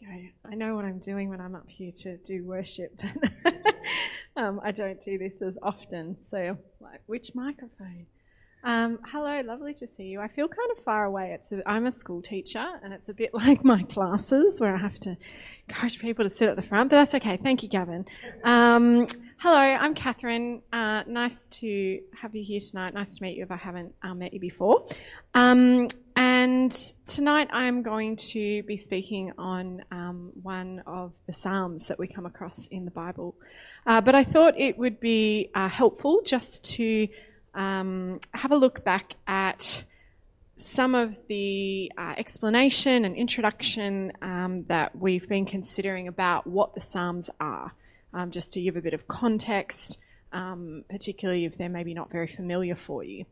Okay, I know what I'm doing when I'm up here to do worship, but I don't do this as often. So, like, which microphone? Hello, lovely to see you. I feel kind of far away. I'm a school teacher, and it's a bit like my classes where I have to encourage people to sit at the front, but that's okay. Thank you, Gavin. Hello, I'm Katherine. Nice to have you here tonight. Nice to meet you if I haven't met you before. And tonight I'm going to be speaking on one of the Psalms that we come across in the Bible. But I thought it would be helpful just to have a look back at some of the explanation and introduction that we've been considering about what the Psalms are, just to give a bit of context, particularly if they're maybe not very familiar for you.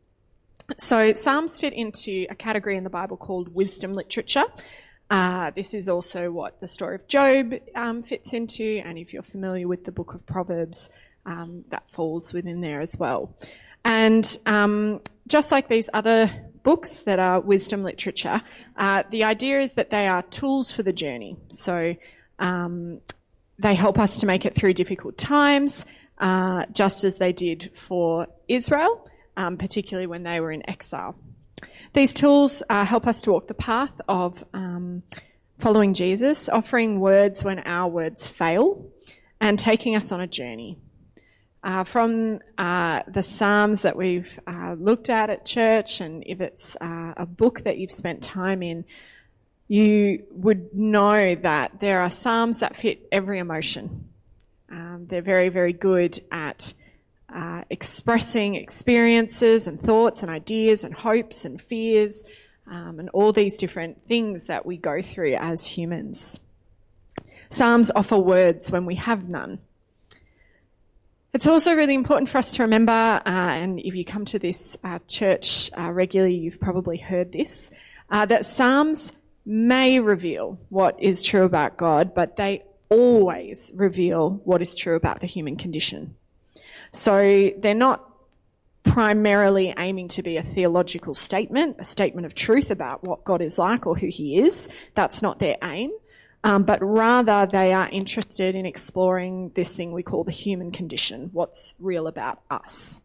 So Psalms fit into a category in the Bible called wisdom literature. This is also what the story of Job fits into, and if you're familiar with the book of Proverbs, that falls within there as well. And just like these other books that are wisdom literature, the idea is that they are tools for the journey. So they help us to make it through difficult times, just as they did for Israel, particularly when they were in exile. These tools help us to walk the path of following Jesus, offering words when our words fail, and taking us on a journey. From the Psalms that we've looked at church, and if it's a book that you've spent time in, you would know that there are Psalms that fit every emotion. They're very, very good at expressing experiences and thoughts and ideas and hopes and fears and all these different things that we go through as humans. Psalms offer words when we have none. It's also really important for us to remember, and if you come to this church regularly, you've probably heard this, that Psalms may reveal what is true about God, but they always reveal what is true about the human condition. So they're not primarily aiming to be a theological statement, a statement of truth about what God is like or who he is. That's not their aim. But rather they are interested in exploring this thing we call the human condition, what's real about us.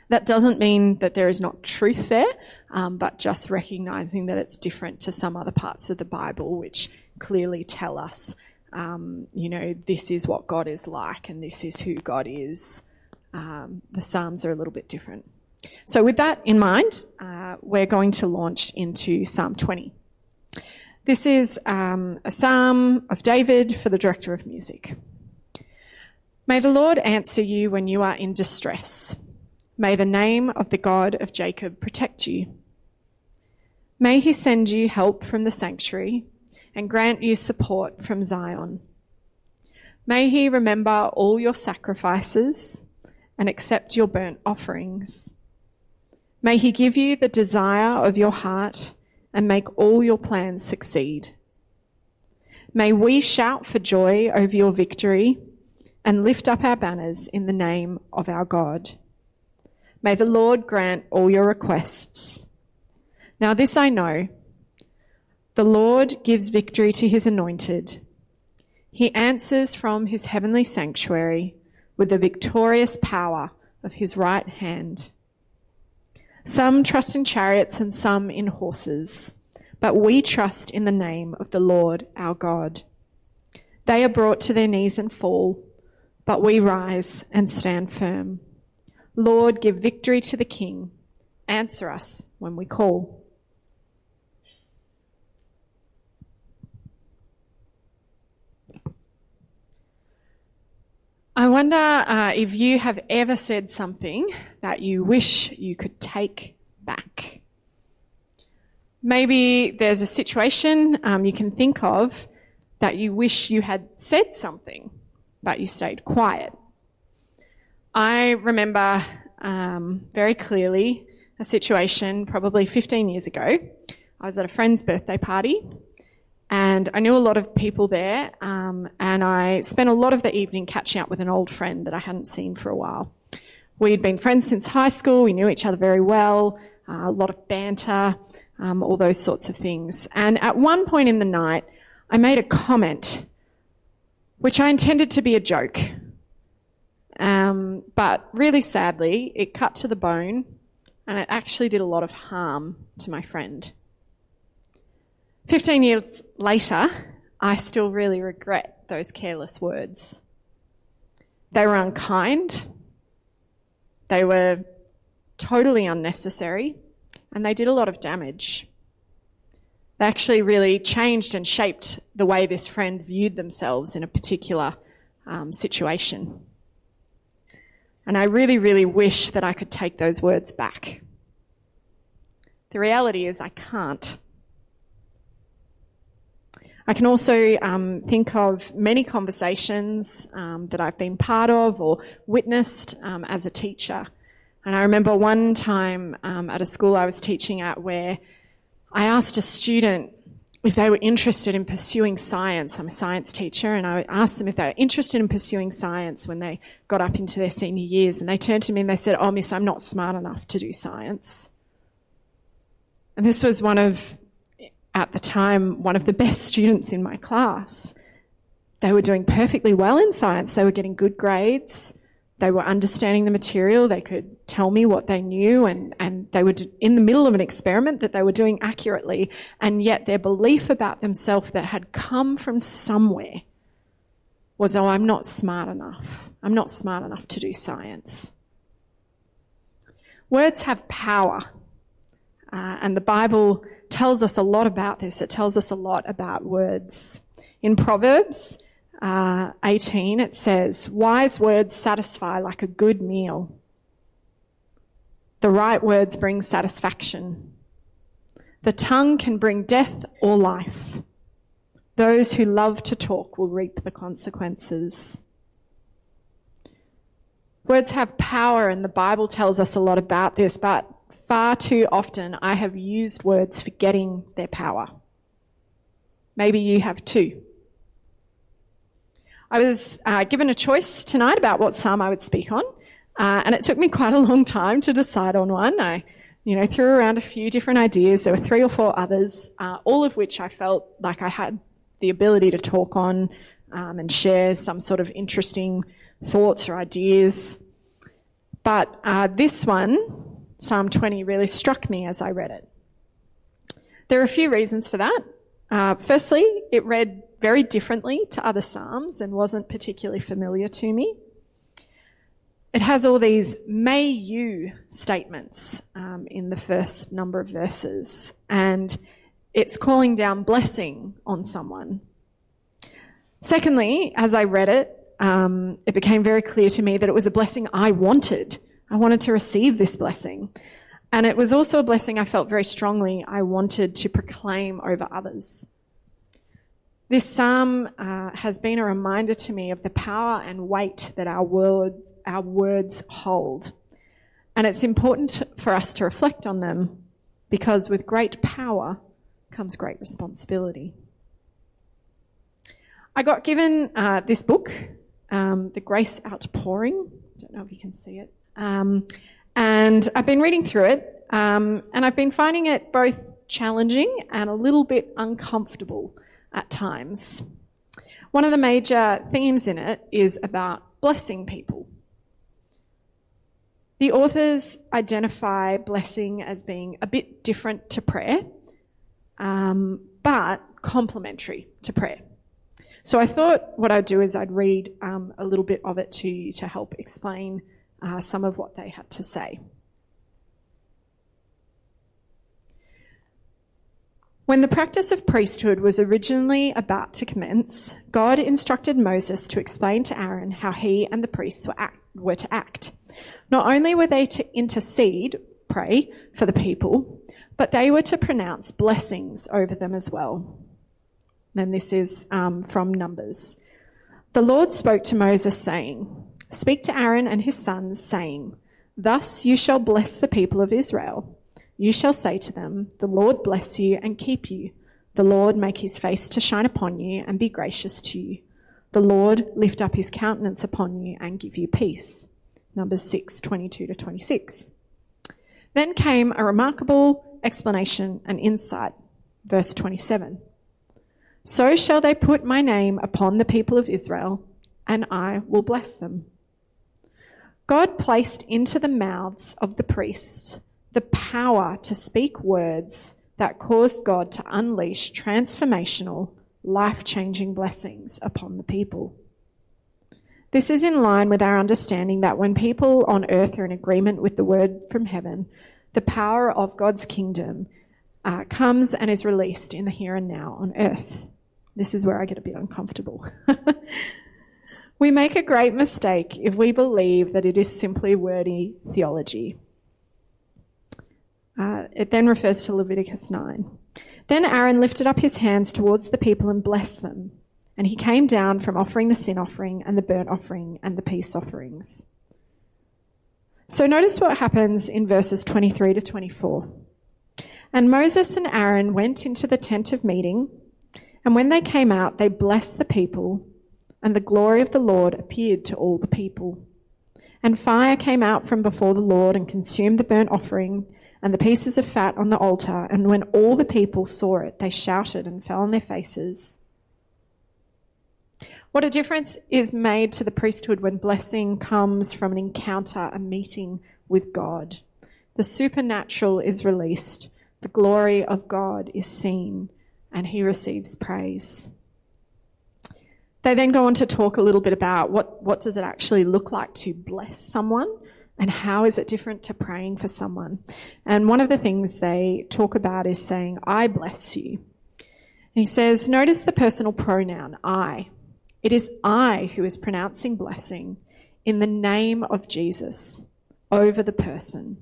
That doesn't mean that there is not truth there, but just recognising that it's different to some other parts of the Bible which clearly tell us, this is what God is like and this is who God is. The Psalms are a little bit different. So with that in mind, we're going to launch into Psalm 20. This is a psalm of David for the director of music. May the Lord answer you when you are in distress. May the name of the God of Jacob protect you. May he send you help from the sanctuary and grant you support from Zion. May he remember all your sacrifices and accept your burnt offerings. May he give you the desire of your heart and make all your plans succeed. May we shout for joy over your victory and lift up our banners in the name of our God. May the Lord grant all your requests. Now this I know, the Lord gives victory to his anointed. He answers from his heavenly sanctuary with the victorious power of his right hand. Some trust in chariots and some in horses, but we trust in the name of the Lord our God. They are brought to their knees and fall, but we rise and stand firm. Lord, give victory to the King. Answer us when we call. I wonder if you have ever said something that you wish you could take back. Maybe there's a situation you can think of that you wish you had said something, but you stayed quiet. I remember very clearly a situation probably 15 years ago. I was at a friend's birthday party, and I knew a lot of people there, and I spent a lot of the evening catching up with an old friend that I hadn't seen for a while. We'd been friends since high school, we knew each other very well, a lot of banter, all those sorts of things. And at one point in the night, I made a comment which I intended to be a joke. But really sadly, it cut to the bone and it actually did a lot of harm to my friend. 15 years later, I still really regret those careless words. They were unkind, they were totally unnecessary, and they did a lot of damage. They actually really changed and shaped the way this friend viewed themselves in a particular situation. And I really, really wish that I could take those words back. The reality is I can't. I can also think of many conversations that I've been part of or witnessed as a teacher. And I remember one time at a school I was teaching at where I asked a student if they were interested in pursuing science. I'm a science teacher, and I asked them if they were interested in pursuing science when they got up into their senior years. And they turned to me and they said, "Oh, miss, I'm not smart enough to do science." And this was at the time, one of the best students in my class. They were doing perfectly well in science. They were getting good grades. They were understanding the material. They could tell me what they knew, and they were in the middle of an experiment that they were doing accurately, and yet their belief about themselves that had come from somewhere was, "Oh, I'm not smart enough. I'm not smart enough to do science." Words have power, and the Bible tells us a lot about this. It tells us a lot about words. In Proverbs 18, it says, "Wise words satisfy like a good meal. The right words bring satisfaction. The tongue can bring death or life. Those who love to talk will reap the consequences." Words have power, and the Bible tells us a lot about this, but far too often I have used words forgetting their power. Maybe you have too. I was given a choice tonight about what psalm I would speak on, and it took me quite a long time to decide on one. I threw around a few different ideas. There were 3 or 4 others, all of which I felt like I had the ability to talk on and share some sort of interesting thoughts or ideas. But this one, Psalm 20, really struck me as I read it. There are a few reasons for that. Firstly, it read very differently to other psalms and wasn't particularly familiar to me. It has all these "may you" statements in the first number of verses, and it's calling down blessing on someone. Secondly, as I read it, it became very clear to me that it was a blessing I wanted. I wanted to receive this blessing. And it was also a blessing I felt very strongly I wanted to proclaim over others. This psalm has been a reminder to me of the power and weight that our words hold. And it's important for us to reflect on them, because with great power comes great responsibility. I got given this book, The Grace Outpouring. I don't know if you can see it. And I've been reading through it, and I've been finding it both challenging and a little bit uncomfortable at times. One of the major themes in it is about blessing people. The authors identify blessing as being a bit different to prayer, but complementary to prayer. So I thought what I'd do is I'd read a little bit of it to you to help explain some of what they had to say. When the practice of priesthood was originally about to commence, God instructed Moses to explain to Aaron how he and the priests were to act. Not only were they to intercede, pray, for the people, but they were to pronounce blessings over them as well. Then this is from Numbers. The Lord spoke to Moses, saying, "Speak to Aaron and his sons, saying, 'Thus you shall bless the people of Israel. You shall say to them, the Lord bless you and keep you. The Lord make his face to shine upon you and be gracious to you. The Lord lift up his countenance upon you and give you peace.'" Numbers 6:22-26. Then came a remarkable explanation and insight. Verse 27. So shall they put my name upon the people of Israel, and I will bless them. God placed into the mouths of the priests the power to speak words that caused God to unleash transformational, life-changing blessings upon the people. This is in line with our understanding that when people on earth are in agreement with the word from heaven, the power of God's kingdom comes and is released in the here and now on earth. This is where I get a bit uncomfortable. We make a great mistake if we believe that it is simply wordy theology. It then refers to Leviticus 9. Then Aaron lifted up his hands towards the people and blessed them. And he came down from offering the sin offering and the burnt offering and the peace offerings. So notice what happens in verses 23 to 24. And Moses and Aaron went into the tent of meeting, and when they came out, they blessed the people, and the glory of the Lord appeared to all the people. And fire came out from before the Lord and consumed the burnt offering and the pieces of fat on the altar. And when all the people saw it, they shouted and fell on their faces. What a difference is made to the priesthood when blessing comes from an encounter, a meeting with God. The supernatural is released, the glory of God is seen, and he receives praise. They then go on to talk a little bit about what does it actually look like to bless someone, and how is it different to praying for someone. And one of the things they talk about is saying, I bless you. And he says, notice the personal pronoun, I. It is I who is pronouncing blessing in the name of Jesus over the person.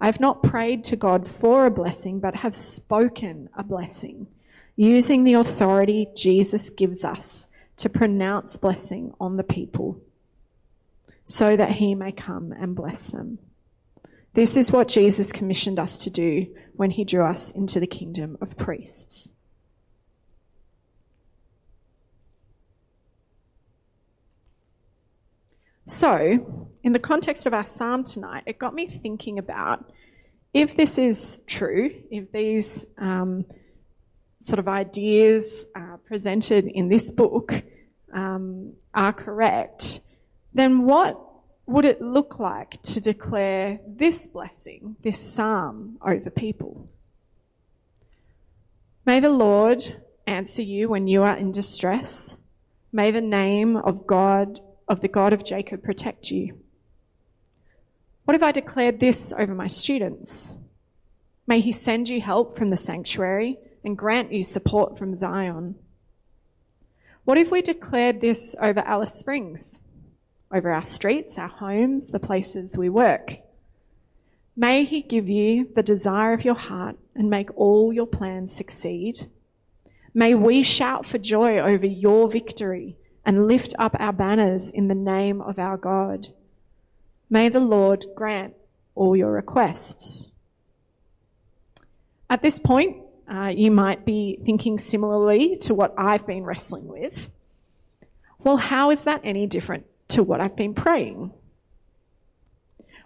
I have not prayed to God for a blessing, but have spoken a blessing, using the authority Jesus gives us to pronounce blessing on the people so that he may come and bless them. This is what Jesus commissioned us to do when he drew us into the kingdom of priests. So, in the context of our psalm tonight, it got me thinking about if this is true, if these sort of ideas presented in this book are correct, then what would it look like to declare this blessing, this psalm, over people? May the Lord answer you when you are in distress. May the name of the God of Jacob protect you. What if I declared this over my students? May he send you help from the sanctuary and grant you support from Zion. What if we declared this over Alice Springs, over our streets, our homes, the places we work? May he give you the desire of your heart and make all your plans succeed. May we shout for joy over your victory and lift up our banners in the name of our God. May the Lord grant all your requests. At this point, you might be thinking similarly to what I've been wrestling with. Well, how is that any different to what I've been praying?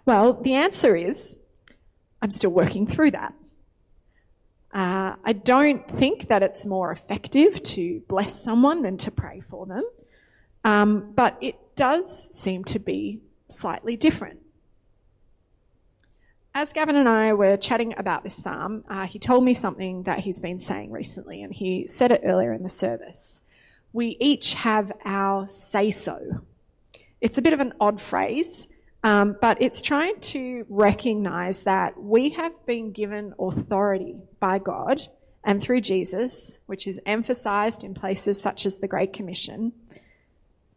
Well, the answer is I'm still working through that. I don't think that it's more effective to bless someone than to pray for them. But it does seem to be slightly different. As Gavin and I were chatting about this psalm, he told me something that he's been saying recently, and he said it earlier in the service. We each have our say-so. It's a bit of an odd phrase, but it's trying to recognise that we have been given authority by God and through Jesus, which is emphasised in places such as the Great Commission,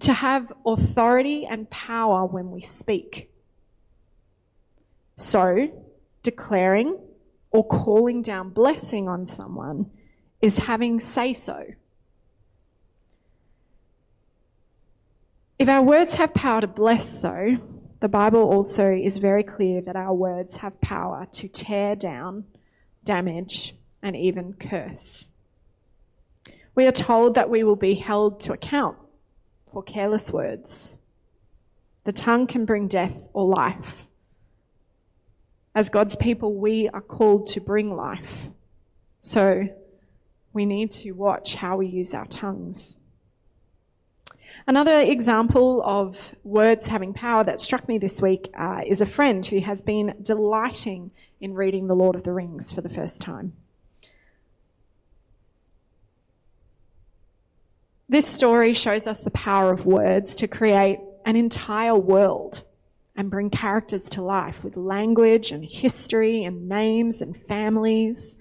to have authority and power when we speak. So, declaring or calling down blessing on someone is having say-so. If our words have power to bless, though, the Bible also is very clear that our words have power to tear down, damage, and even curse. We are told that we will be held to account for careless words. The tongue can bring death or life. As God's people, we are called to bring life. So we need to watch how we use our tongues. Another example of words having power that struck me this week is a friend who has been delighting in reading The Lord of the Rings for the first time. This story shows us the power of words to create an entire world and bring characters to life with language and history and names and families.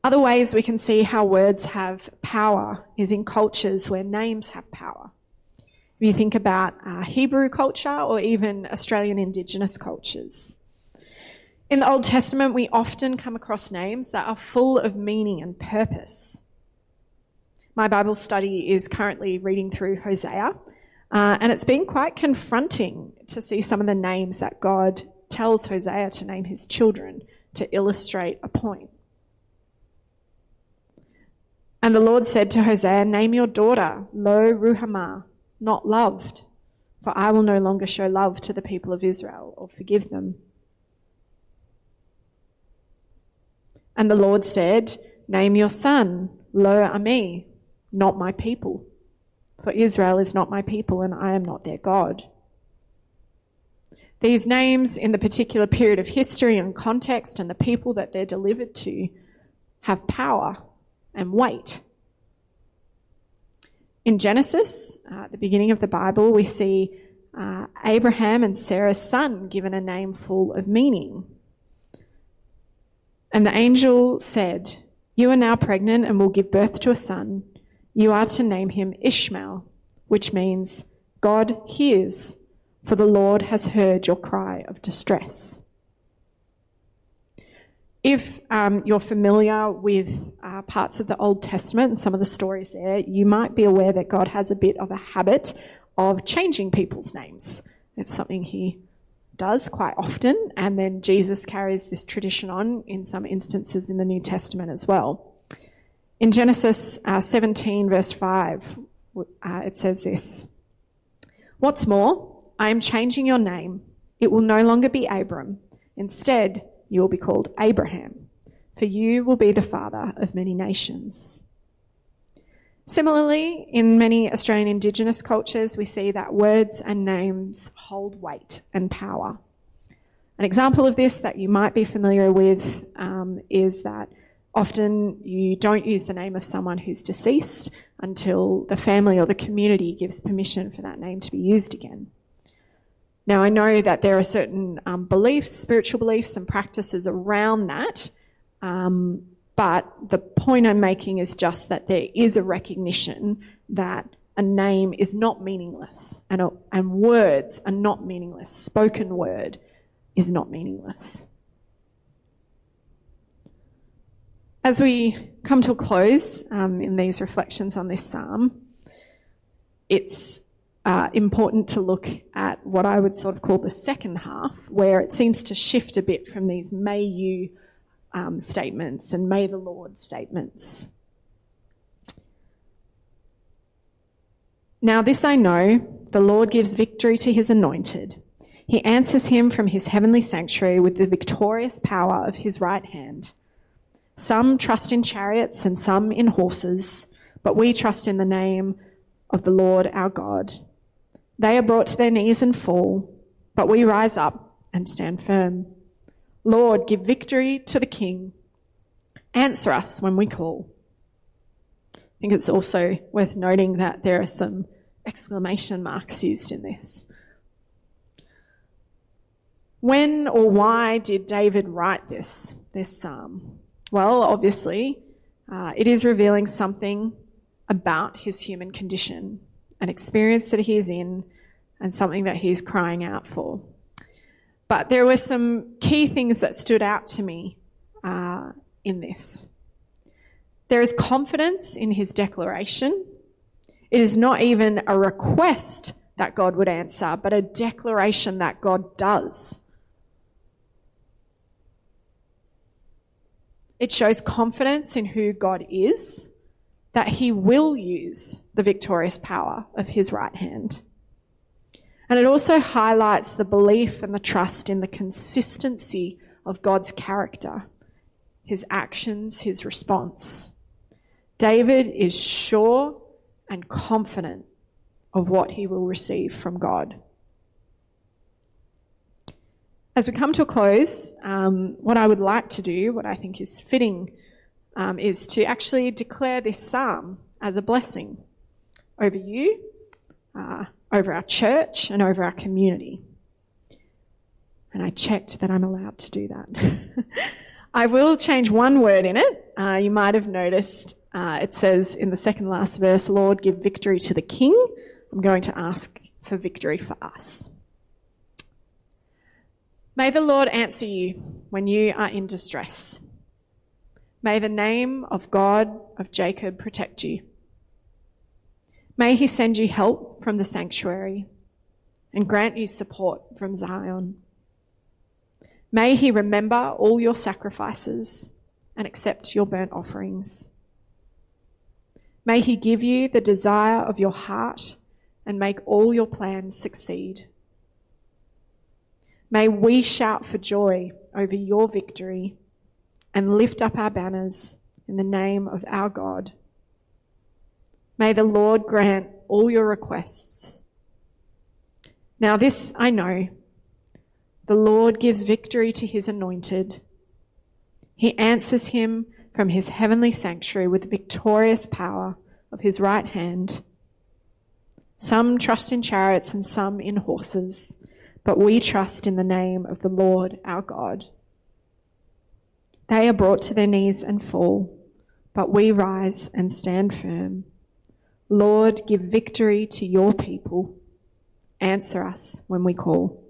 Other ways we can see how words have power is in cultures where names have power. If you think about Hebrew culture or even Australian Indigenous cultures. In the Old Testament, we often come across names that are full of meaning and purpose. My Bible study is currently reading through Hosea, and it's been quite confronting to see some of the names that God tells Hosea to name his children to illustrate a point. And the Lord said to Hosea, "Name your daughter, Lo Ruhamah, not loved, for I will no longer show love to the people of Israel or forgive them." And the Lord said, "Name your son, Lo Ami, not my people, for Israel is not my people and I am not their God." These names in the particular period of history and context and the people that they're delivered to have power and weight. In Genesis, at the beginning of the Bible, we see Abraham and Sarah's son given a name full of meaning. And the angel said, "You are now pregnant and will give birth to a son. You are to name him Ishmael," which means God hears, for the Lord has heard your cry of distress. If you're familiar with parts of the Old Testament and some of the stories there, you might be aware that God has a bit of a habit of changing people's names. It's something he does quite often, and then Jesus carries this tradition on in some instances in the New Testament as well. In Genesis 17, verse 5, it says this, "What's more, I am changing your name. It will no longer be Abram. Instead, you will be called Abraham, for you will be the father of many nations." Similarly, in many Australian Indigenous cultures, we see that words and names hold weight and power. An example of this that you might be familiar with is that often you don't use the name of someone who's deceased until the family or the community gives permission for that name to be used again. Now, I know that there are certain beliefs, spiritual beliefs and practices around that, but the point I'm making is just that there is a recognition that a name is not meaningless and words are not meaningless. Spoken word is not meaningless. As we come to a close in these reflections on this psalm, it's important to look at what I would sort of call the second half, where it seems to shift a bit from these "may you" statements and "may the Lord" statements. "Now this I know, the Lord gives victory to his anointed. He answers him from his heavenly sanctuary with the victorious power of his right hand. Some trust in chariots and some in horses, but we trust in the name of the Lord our God. They are brought to their knees and fall, but we rise up and stand firm. Lord, give victory to the King. Answer us when we call." I think it's also worth noting that there are some exclamation marks used in this. When or why did David write this psalm? Well, obviously, it is revealing something about his human condition, an experience that he is in, and something that he is crying out for. But there were some key things that stood out to me in this. There is confidence in his declaration. It is not even a request that God would answer, but a declaration that God does. It shows confidence in who God is, that he will use the victorious power of his right hand. And it also highlights the belief and the trust in the consistency of God's character, his actions, his response. David is sure and confident of what he will receive from God. As we come to a close, what I would like to do, what I think is fitting, is to actually declare this psalm as a blessing over you, over our church, and over our community. And I checked that I'm allowed to do that. I will change one word in it. You might have noticed it says in the second last verse, Lord, give victory to the King. I'm going to ask for victory for us. May the Lord answer you when you are in distress. May the name of God of Jacob protect you. May he send you help from the sanctuary and grant you support from Zion. May he remember all your sacrifices and accept your burnt offerings. May he give you the desire of your heart and make all your plans succeed. May we shout for joy over your victory and lift up our banners in the name of our God. May the Lord grant all your requests. Now this I know, the Lord gives victory to his anointed. He answers him from his heavenly sanctuary with the victorious power of his right hand. Some trust in chariots and some in horses, but we trust in the name of the Lord our God. They are brought to their knees and fall, but we rise and stand firm. Lord, give victory to your people. Answer us when we call.